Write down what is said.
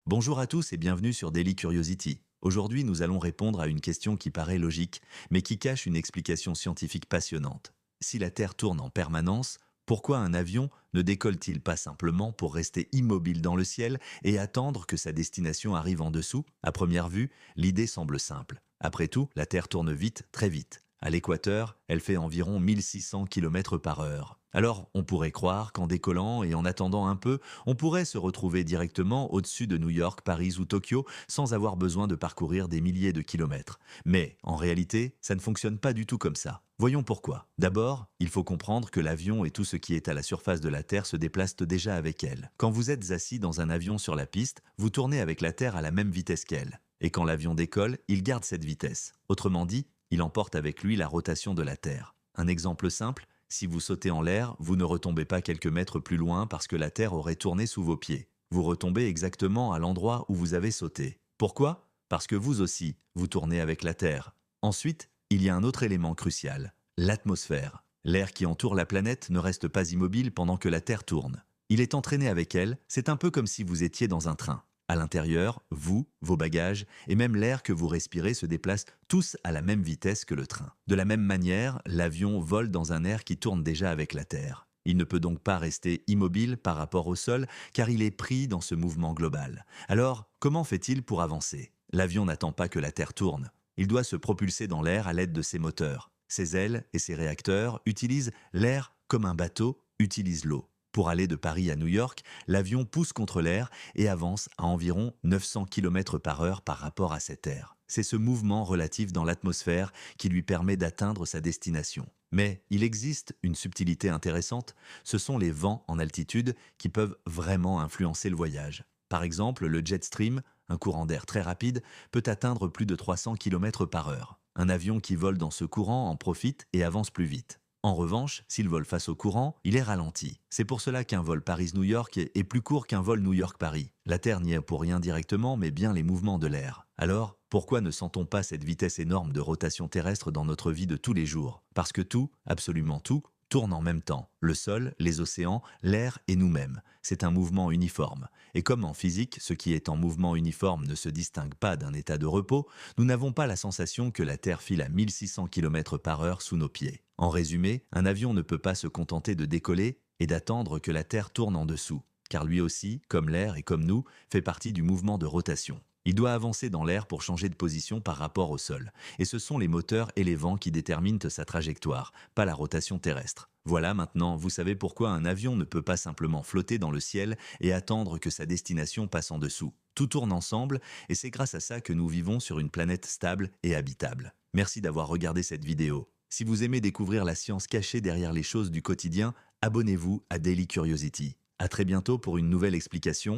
Bonjour à tous et bienvenue sur Daily Curiosity. Aujourd'hui, nous allons répondre à une question qui paraît logique, mais qui cache une explication scientifique passionnante. Si la Terre tourne en permanence, pourquoi un avion ne décolle-t-il pas simplement pour rester immobile dans le ciel et attendre que sa destination arrive en dessous? À première vue, l'idée semble simple. Après tout, la Terre tourne vite, très vite. À l'équateur, elle fait environ 1600 km par heure. Alors, on pourrait croire qu'en décollant et en attendant un peu, on pourrait se retrouver directement au-dessus de New York, Paris ou Tokyo sans avoir besoin de parcourir des milliers de kilomètres. Mais, en réalité, ça ne fonctionne pas du tout comme ça. Voyons pourquoi. D'abord, il faut comprendre que l'avion et tout ce qui est à la surface de la Terre se déplacent déjà avec elle. Quand vous êtes assis dans un avion sur la piste, vous tournez avec la Terre à la même vitesse qu'elle. Et quand l'avion décolle, il garde cette vitesse. Autrement dit, il emporte avec lui la rotation de la Terre. Un exemple simple, si vous sautez en l'air, vous ne retombez pas quelques mètres plus loin parce que la Terre aurait tourné sous vos pieds. Vous retombez exactement à l'endroit où vous avez sauté. Pourquoi? Parce que vous aussi, vous tournez avec la Terre. Ensuite, il y a un autre élément crucial, l'atmosphère. L'air qui entoure la planète ne reste pas immobile pendant que la Terre tourne. Il est entraîné avec elle, c'est un peu comme si vous étiez dans un train. À l'intérieur, vous, vos bagages et même l'air que vous respirez se déplacent tous à la même vitesse que le train. De la même manière, l'avion vole dans un air qui tourne déjà avec la Terre. Il ne peut donc pas rester immobile par rapport au sol car il est pris dans ce mouvement global. Alors, comment fait-il pour avancer? L'avion n'attend pas que la Terre tourne. Il doit se propulser dans l'air à l'aide de ses moteurs. Ses ailes et ses réacteurs utilisent l'air comme un bateau utilise l'eau. Pour aller de Paris à New York, l'avion pousse contre l'air et avance à environ 900 km par heure par rapport à cet air. C'est ce mouvement relatif dans l'atmosphère qui lui permet d'atteindre sa destination. Mais il existe une subtilité intéressante, ce sont les vents en altitude qui peuvent vraiment influencer le voyage. Par exemple, le jet stream, un courant d'air très rapide, peut atteindre plus de 300 km par heure. Un avion qui vole dans ce courant en profite et avance plus vite. En revanche, s'il vole face au courant, il est ralenti. C'est pour cela qu'un vol Paris-New York est plus court qu'un vol New York-Paris. La Terre n'y est pour rien directement, mais bien les mouvements de l'air. Alors, pourquoi ne sent-on pas cette vitesse énorme de rotation terrestre dans notre vie de tous les jours? Parce que tout, absolument tout, tourne en même temps. Le sol, les océans, l'air et nous-mêmes. C'est un mouvement uniforme. Et comme en physique, ce qui est en mouvement uniforme ne se distingue pas d'un état de repos, nous n'avons pas la sensation que la Terre file à 1600 km par heure sous nos pieds. En résumé, un avion ne peut pas se contenter de décoller et d'attendre que la Terre tourne en dessous, car lui aussi, comme l'air et comme nous, fait partie du mouvement de rotation. Il doit avancer dans l'air pour changer de position par rapport au sol. Et ce sont les moteurs et les vents qui déterminent sa trajectoire, pas la rotation terrestre. Voilà, maintenant, vous savez pourquoi un avion ne peut pas simplement flotter dans le ciel et attendre que sa destination passe en dessous. Tout tourne ensemble et c'est grâce à ça que nous vivons sur une planète stable et habitable. Merci d'avoir regardé cette vidéo. Si vous aimez découvrir la science cachée derrière les choses du quotidien, abonnez-vous à Daily Curiosity. À très bientôt pour une nouvelle explication